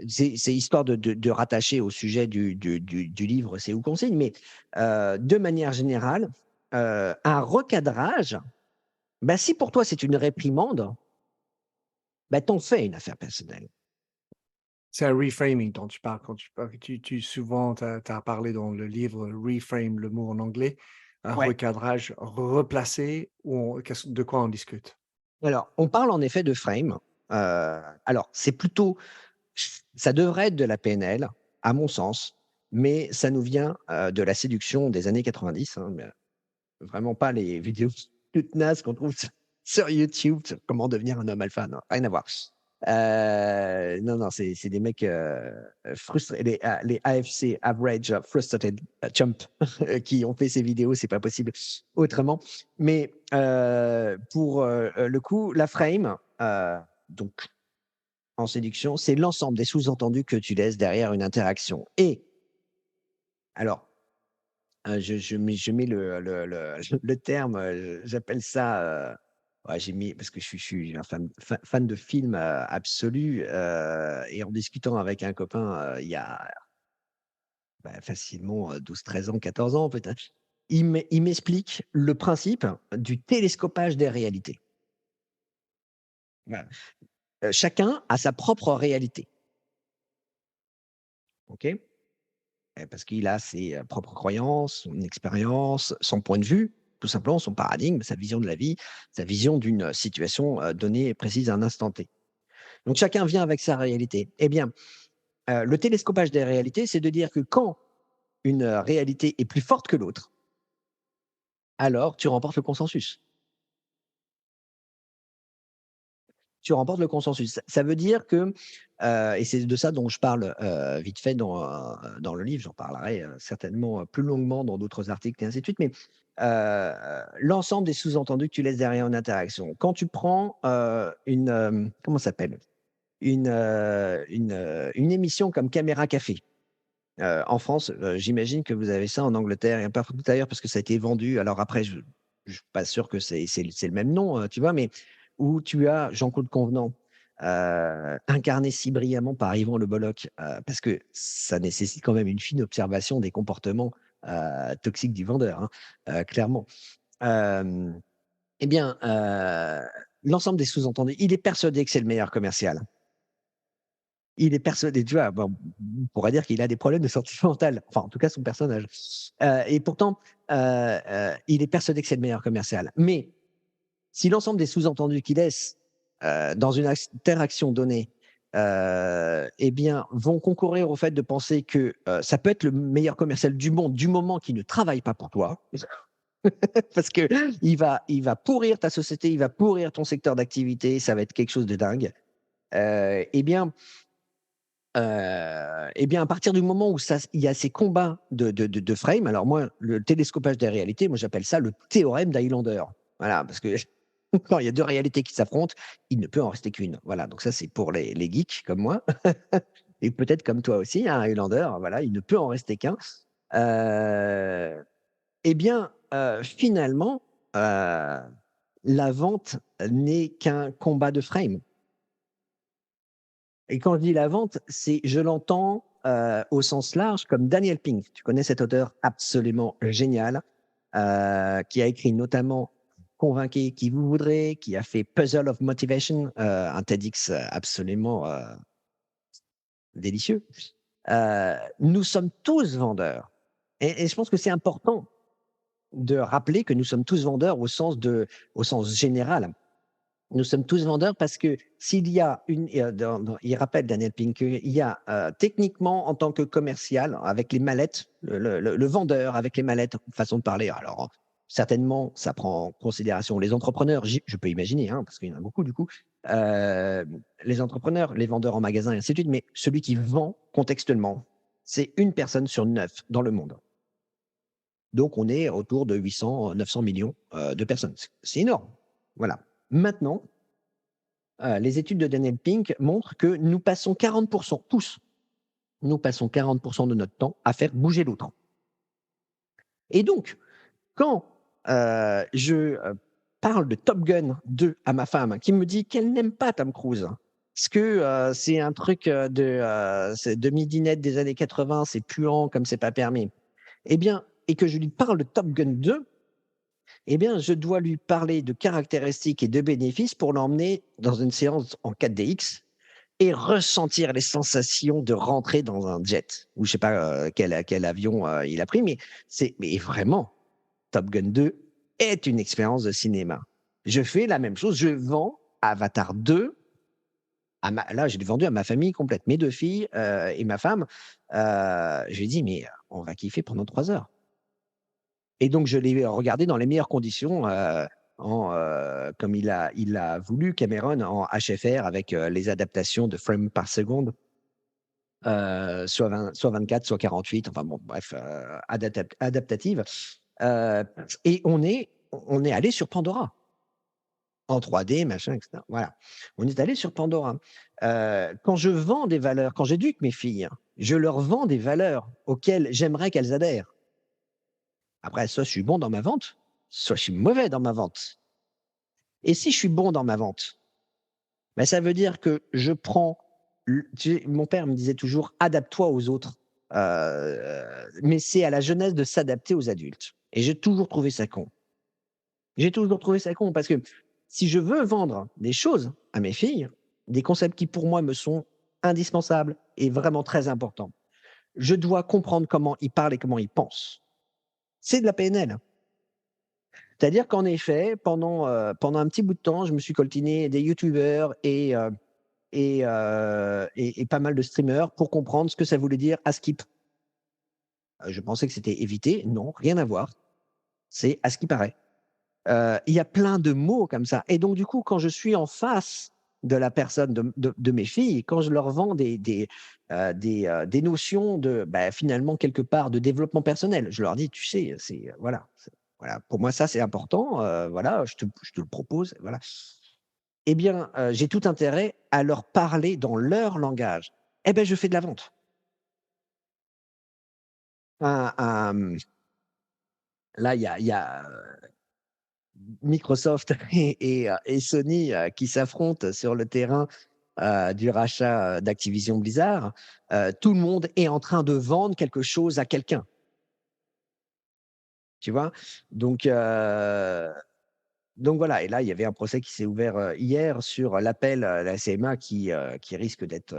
c'est histoire de rattacher au sujet du livre «C'est où qu'on signe», mais de manière générale, un recadrage, bah, si pour toi c'est une réprimande, bah, tu fais une affaire personnelle. C'est un reframing dont tu parles quand tu parles tu souvent tu as parlé dans le livre reframe, le mot en anglais, un Ouais. recadrage, replacer ou de quoi on discute? Alors, on parle en effet de frame, alors c'est plutôt ça devrait être de la PNL, à mon sens, mais ça nous vient, de la séduction des années 90, hein, mais vraiment pas les vidéos toutes nazes qu'on trouve sur YouTube, sur comment devenir un homme alpha, non, rien à voir. Non, non, c'est des mecs, frustrés, les AFC, Average Frustrated Chump, qui ont fait ces vidéos, c'est pas possible autrement. Mais, pour, le coup, la frame, donc en séduction, c'est l'ensemble des sous-entendus que tu laisses derrière une interaction et alors, je mets le terme, j'appelle ça, ouais, j'ai mis parce que je suis un fan de films, absolu, et en discutant avec un copain, il y a, bah, facilement, 12-13 ans, 14 ans peut-être, il m'explique le principe du télescopage des réalités. Voilà. Chacun a sa propre réalité, OK? Parce qu'il a ses, propres croyances, son expérience, son point de vue, tout simplement son paradigme, sa vision de la vie, sa vision d'une, situation, donnée et précise à un instant T. Donc chacun vient avec sa réalité. Eh bien, le télescopage des réalités, c'est de dire que quand une, réalité est plus forte que l'autre, alors tu remportes le consensus. Tu remportes le consensus. Ça veut dire que, et c'est de ça dont je parle, vite fait dans le livre, j'en parlerai, certainement, plus longuement dans d'autres articles et ainsi de suite, mais, l'ensemble des sous-entendus que tu laisses derrière une interaction. Quand tu prends, comment ça s'appelle? Une émission comme Caméra Café, en France, j'imagine que vous avez ça en Angleterre et un peu partout ailleurs parce que ça a été vendu. Alors après je suis pas sûr que c'est le même nom, tu vois? Mais où tu as Jean-Claude Convenant, incarné si brillamment par Yvan Le Bolloc, parce que ça nécessite quand même une fine observation des comportements, toxiques du vendeur, hein, clairement. Hem, eh bien, l'ensemble des sous-entendus, il est persuadé que c'est le meilleur commercial. Il est persuadé, tu vois? Bon, on pourrait dire qu'il a des problèmes de santé mentale, enfin, en tout cas, son personnage. Et pourtant, il est persuadé que c'est le meilleur commercial. Mais si l'ensemble des sous-entendus qu'il laisse, dans une interaction donnée, eh bien, vont concourir au fait de penser que, ça peut être le meilleur commercial du monde, du moment qu'il ne travaille pas pour toi, parce qu'il va pourrir ta société, il va pourrir ton secteur d'activité, ça va être quelque chose de dingue. Eh bien, à partir du moment où il y a ces combats de frame, alors moi, le télescopage des réalités, moi, j'appelle ça le théorème d'Highlander. Voilà, parce que quand il y a 2 réalités qui s'affrontent, il ne peut en rester qu'une. Voilà, donc ça, c'est pour les geeks comme moi. et peut-être comme toi aussi, un Highlander, voilà, il ne peut en rester qu'un. Euh, eh bien, finalement, la vente n'est qu'un combat de frame. Et quand je dis la vente, je l'entends au sens large comme Daniel Pink. Tu connais cet auteur absolument génial qui a écrit notamment Convainquez qui vous voudrez, qui a fait Puzzle of Motivation, un TEDx absolument délicieux. Nous sommes tous vendeurs. Et je pense que c'est important de rappeler que nous sommes tous vendeurs au sens général. Nous sommes tous vendeurs parce que s'il y a il rappelle Daniel Pink qu'il y a techniquement en tant que commercial avec les mallettes, le vendeur avec les mallettes, façon de parler. Alors certainement, ça prend en considération les entrepreneurs. Je peux imaginer, hein, parce qu'il y en a beaucoup du coup. Les entrepreneurs, les vendeurs en magasin et ainsi de suite. Mais celui qui vend contextuellement, c'est une personne sur 9 dans le monde. Donc on est autour de 800, 900 millions de personnes. C'est énorme. Voilà. Maintenant, les études de Daniel Pink montrent que nous passons 40%, tous, nous passons 40% de notre temps à faire bouger l'autre. Et donc, quand je parle de Top Gun 2 à ma femme, qui me dit qu'elle n'aime pas Tom Cruise, parce que c'est un truc de midinette des années 80, c'est puant comme c'est pas permis, eh bien, et que je lui parle de Top Gun 2, eh bien, je dois lui parler de caractéristiques et de bénéfices pour l'emmener dans une séance en 4DX et ressentir les sensations de rentrer dans un jet. Ou je ne sais pas quel avion il a pris, mais vraiment, Top Gun 2 est une expérience de cinéma. Je fais la même chose, je vends Avatar 2. Là, je l'ai vendu à ma famille complète, mes 2 filles et ma femme. Je lui ai dit, mais on va kiffer pendant 3 heures. Et donc, je l'ai regardé dans les meilleures conditions, comme il a voulu, Cameron, en HFR, avec les adaptations de frames par seconde, soit 24, soit 48, enfin bon, bref, adaptatives. Et on est allé sur Pandora, en 3D, machin, etc. Voilà. On est allé sur Pandora. Quand je vends des valeurs, quand j'éduque mes filles, je leur vends des valeurs auxquelles j'aimerais qu'elles adhèrent. Après, soit je suis bon dans ma vente, soit je suis mauvais dans ma vente. Et si je suis bon dans ma vente, ben ça veut dire que je prends. Mon père me disait toujours adapte-toi aux autres. Mais c'est à la jeunesse de s'adapter aux adultes. Et j'ai toujours trouvé ça con. J'ai toujours trouvé ça con parce que si je veux vendre des choses à mes filles, des concepts qui pour moi me sont indispensables et vraiment très importants, je dois comprendre comment ils parlent et comment ils pensent. C'est de la PNL. C'est-à-dire qu'en effet, pendant un petit bout de temps, je me suis coltiné des youtubeurs et pas mal de streamers pour comprendre ce que ça voulait dire à skip. Je pensais que c'était éviter. Non, rien à voir. C'est à ce qui paraît. Il y a plein de mots comme ça. Et donc, du coup, quand je suis en face de la personne, de mes filles, quand je leur vends des notions de, finalement, quelque part, de développement personnel, je leur dis, tu sais, voilà. Voilà, pour moi, ça, c'est important. Voilà, je te le propose. Voilà. Eh bien, j'ai tout intérêt à leur parler dans leur langage. Eh bien, je fais de la vente. Là, il y a Microsoft et Sony qui s'affrontent sur le terrain du rachat d'Activision Blizzard. Tout le monde est en train de vendre quelque chose à quelqu'un. Tu vois? Donc voilà, et là, il y avait un procès qui s'est ouvert hier sur l'appel à la CMA qui risque d'être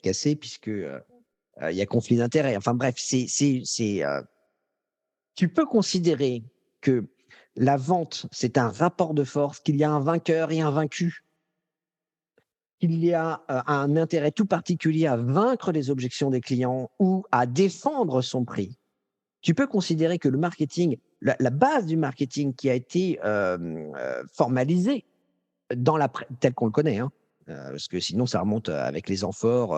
cassé puisque il y a conflit d'intérêts. Enfin bref, tu peux considérer que la vente, c'est un rapport de force, qu'il y a un vainqueur et un vaincu, qu'il y a un intérêt tout particulier à vaincre les objections des clients ou à défendre son prix. Tu peux considérer que le marketing, la base du marketing qui a été formalisée telle qu'on le connaît, hein, parce que sinon ça remonte avec les amphores,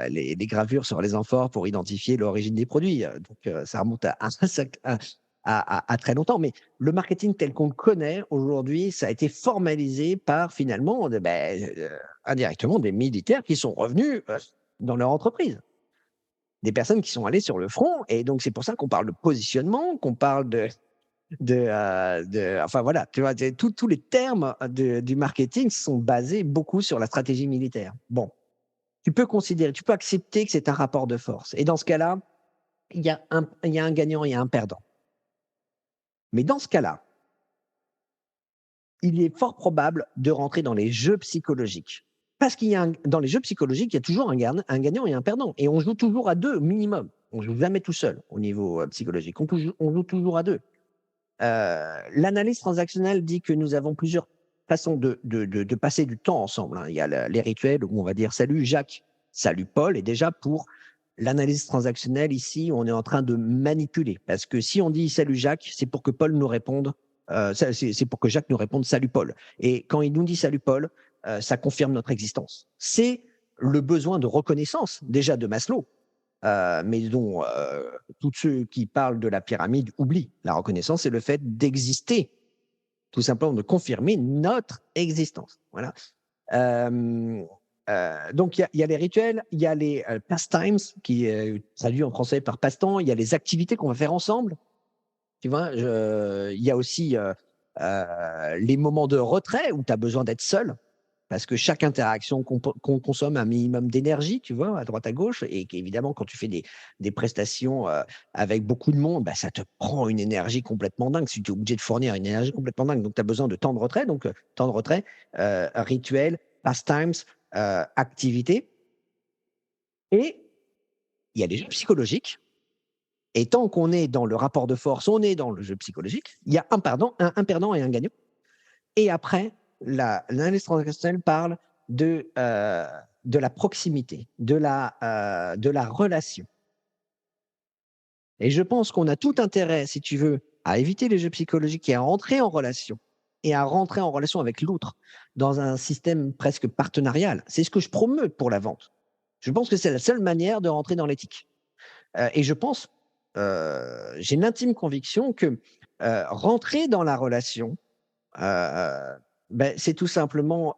les gravures sur les amphores pour identifier l'origine des produits. Donc ça remonte à très longtemps. Mais le marketing tel qu'on le connaît aujourd'hui, ça a été formalisé par finalement indirectement des militaires qui sont revenus dans leur entreprise. Des personnes qui sont allées sur le front. Et donc, c'est pour ça qu'on parle de positionnement, qu'on parle enfin voilà, tu vois, tous les termes du marketing sont basés beaucoup sur la stratégie militaire. Bon, tu peux accepter que c'est un rapport de force. Et dans ce cas-là, il y a un gagnant et un perdant. Mais dans ce cas-là, il est fort probable de rentrer dans les jeux psychologiques. Parce dans les jeux psychologiques, il y a toujours un gagnant et un perdant. Et on joue toujours à deux, minimum. On ne joue jamais tout seul au niveau psychologique. On joue toujours à deux. L'analyse transactionnelle dit que nous avons plusieurs façons de passer du temps ensemble, hein. Il y a les rituels où on va dire salut Jacques, salut Paul. Et déjà, pour l'analyse transactionnelle, ici, on est en train de manipuler. Parce que si on dit salut Jacques, c'est pour que Paul nous réponde, c'est pour que Jacques nous réponde salut Paul. Et quand il nous dit salut Paul, ça confirme notre existence. C'est le besoin de reconnaissance, déjà de Maslow. Mais dont tous ceux qui parlent de la pyramide oublient. La reconnaissance, c'est le fait d'exister, tout simplement de confirmer notre existence. Voilà. Donc, il y a les rituels, il y a les pastimes, qui est traduit en français par passe-temps, il y a les activités qu'on va faire ensemble. Tu vois, il y a aussi les moments de retrait où tu as besoin d'être seul. Parce que chaque interaction qu'on consomme un minimum d'énergie, tu vois, à droite, à gauche, et qu'évidemment, quand tu fais des prestations avec beaucoup de monde, bah, ça te prend une énergie complètement dingue. Si tu es obligé de fournir une énergie complètement dingue, donc tu as besoin de temps de retrait. Donc, temps de retrait, rituel, pastimes, activité. Et il y a les jeux psychologiques. Et tant qu'on est dans le rapport de force, on est dans le jeu psychologique, il y a un perdant et un gagnant. Et après, l'analyse transactionnelle parle de la proximité, de la relation. Et je pense qu'on a tout intérêt, si tu veux, à éviter les jeux psychologiques et à rentrer en relation. Et à rentrer en relation avec l'autre dans un système presque partenarial. C'est ce que je promeus pour la vente. Je pense que c'est la seule manière de rentrer dans l'éthique. Et je pense, j'ai une intime conviction que rentrer dans la relation, c'est tout simplement,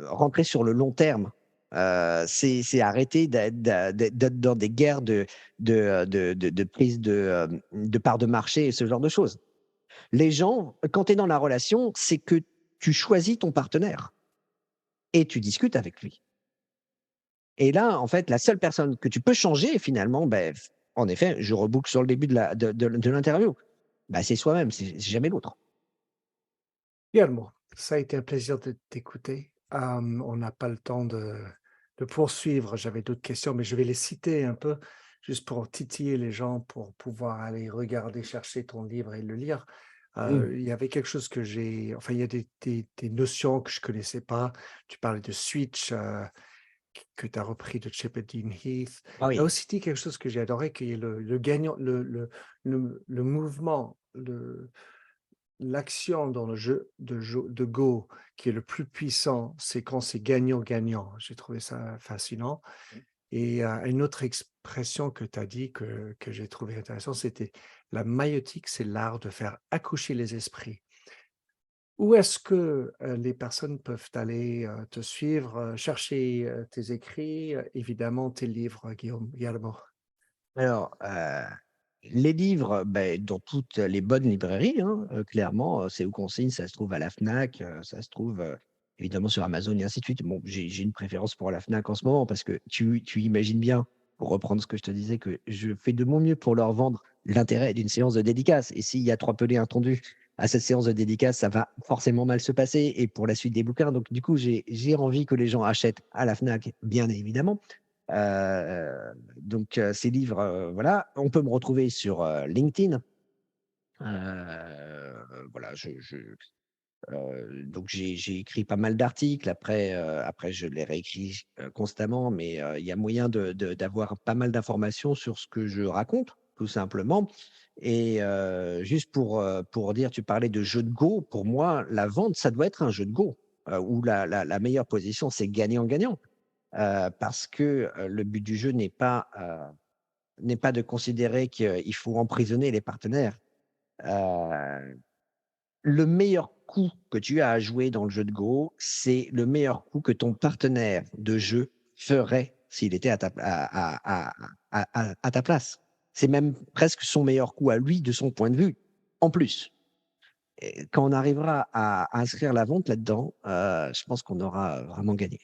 rentrer sur le long terme. C'est arrêter d'être dans des guerres de prise de parts de marché et ce genre de choses. Les gens, quand tu es dans la relation, c'est que tu choisis ton partenaire et tu discutes avec lui. Et là, en fait, la seule personne que tu peux changer finalement, en effet, je reboucle sur le début de l'interview, c'est soi-même, c'est jamais l'autre. Guillermo, ça a été un plaisir de t'écouter. On n'a pas le temps de poursuivre. J'avais d'autres questions, mais je vais les citer un peu, juste pour titiller les gens, pour pouvoir aller regarder, chercher ton livre et le lire. Il y avait quelque chose il y a des notions que je ne connaissais pas. Tu parlais de switch, que tu as repris de Chip et Dean Heath. Ah Tu as oui. aussi dit quelque chose que j'ai adoré, qui est le gagnant, le mouvement, l'action dans le jeu de Go qui est le plus puissant, c'est quand c'est gagnant-gagnant. J'ai trouvé ça fascinant. Et une autre expression que tu as dit que j'ai trouvé intéressant, c'était la maïotique, c'est l'art de faire accoucher les esprits. Où est-ce que les personnes peuvent aller te suivre, chercher tes écrits, évidemment tes livres, Guillermo? Alors, les livres, dans toutes les bonnes librairies, hein, clairement, c'est où qu'on signe, ça se trouve à la Fnac, ça se trouve, évidemment sur Amazon et ainsi de suite. Bon, j'ai une préférence pour la Fnac en ce moment parce que tu imagines bien, pour reprendre ce que je te disais, que je fais de mon mieux pour leur vendre l'intérêt d'une séance de dédicace. Et s'il y a 3 pelés intendus à cette séance de dédicace, ça va forcément mal se passer et pour la suite des bouquins. Donc du coup, j'ai envie que les gens achètent à la Fnac, bien évidemment. Donc ces livres, voilà. On peut me retrouver sur, LinkedIn. Voilà, donc j'ai écrit pas mal d'articles. Après je les réécris, constamment, mais il y a moyen d'avoir pas mal d'informations sur ce que je raconte, tout simplement. Et juste pour dire, tu parlais de jeu de Go. Pour moi, la vente, ça doit être un jeu de Go, où la meilleure position, c'est gagnant-gagnant. Parce que, le but du jeu n'est pas de considérer qu'il faut emprisonner les partenaires. Le meilleur coup que tu as à jouer dans le jeu de Go, c'est le meilleur coup que ton partenaire de jeu ferait s'il était à ta place. C'est même presque son meilleur coup à lui, de son point de vue, en plus. Et quand on arrivera à inscrire la vente là-dedans, je pense qu'on aura vraiment gagné.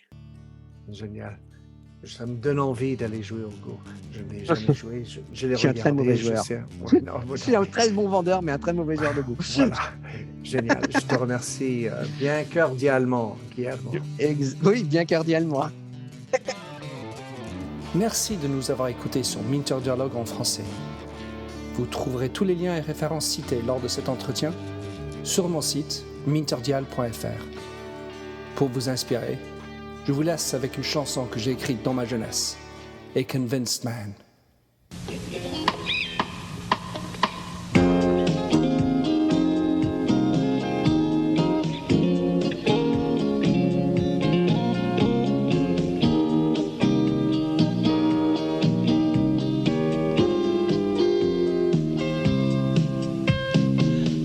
Génial. Ça me donne envie d'aller jouer au Go. Je n'ai jamais joué. Je l'ai Je suis un très regardé, mauvais je joueur. sais. Ouais, non, Je suis un très bon vendeur, mais un très mauvais joueur de Go. Voilà. Génial. Je te remercie bien cordialement, Guillermo. Oui, bien cordialement. Merci de nous avoir écoutés sur Minter Dialogue en français. Vous trouverez tous les liens et références cités lors de cet entretien sur mon site minterdial.fr. Pour vous inspirer, je vous laisse avec une chanson que j'ai écrite dans ma jeunesse, A Convinced Man.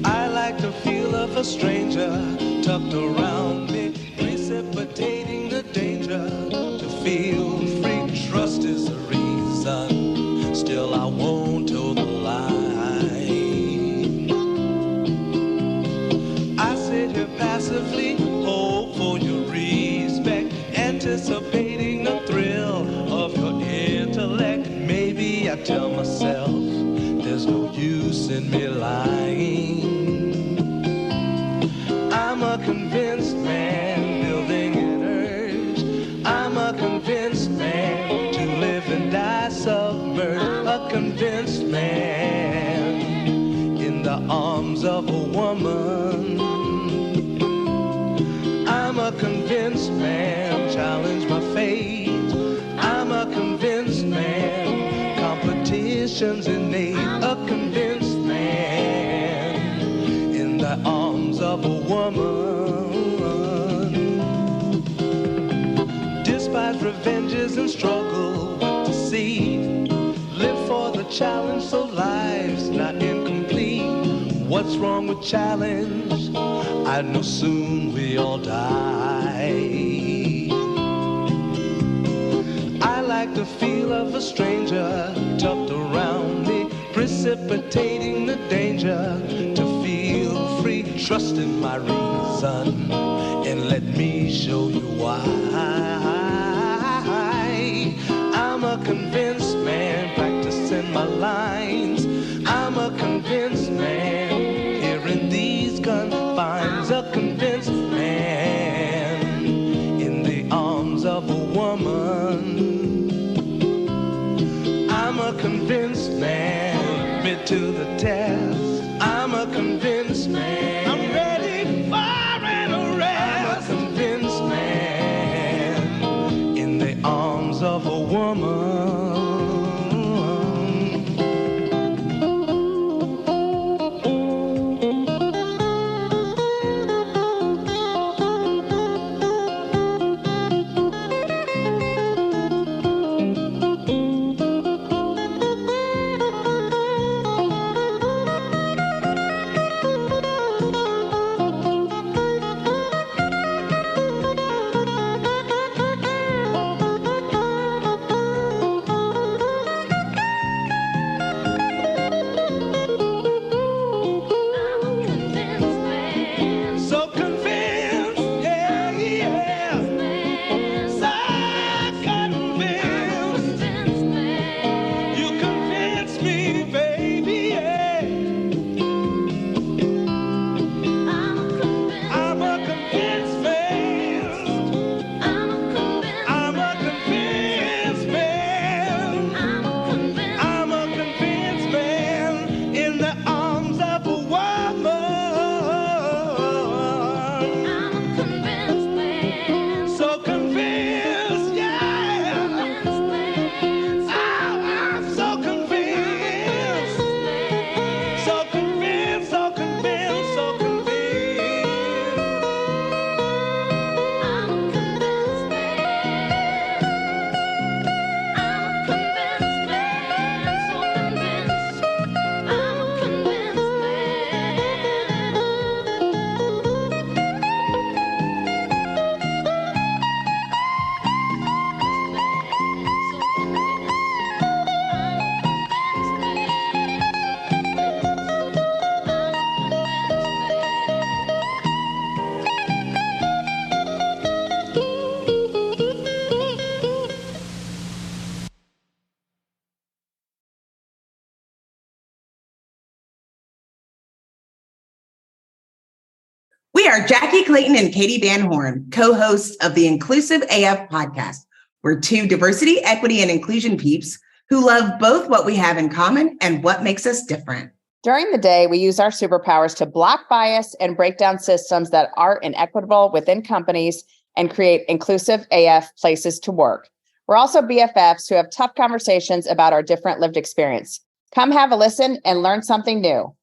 I like the feel of a stranger tucked around me, precipitating the danger to feel free. Trust is the reason, still I won't toe the line. I sit here passively, hope for your respect, anticipating the thrill of your intellect. Maybe I tell myself there's no use in me lying. I'm a convinced man building an urge. I'm a convinced man to live and die submerged. A convinced man in the arms of a woman. I'm a convinced man, challenge my fate. I'm a convinced man, competition's innate. A convinced man in the arms of a woman. Despise revenges and struggle with deceit. Live for the challenge so life's not incomplete. What's wrong with challenge? I know soon we all die. I like the feel of a stranger tucked around me, precipitating the danger to feel free. Trust in my reason and let me show you why. I'm a convinced man practicing my lines. I'm a convinced man here in these confines. A convinced man in the arms of a woman. I'm a convinced man, admit to the test. I'm a convinced man, I'm ready for an arrest. I'm a convinced man in the arms of a woman. We are Jackie Clayton and Katie Van Horn, co-hosts of the Inclusive AF podcast. We're two diversity, equity, and inclusion peeps who love both what we have in common and what makes us different. During the day, we use our superpowers to block bias and break down systems that are inequitable within companies and create inclusive AF places to work. We're also BFFs who have tough conversations about our different lived experience. Come have a listen and learn something new.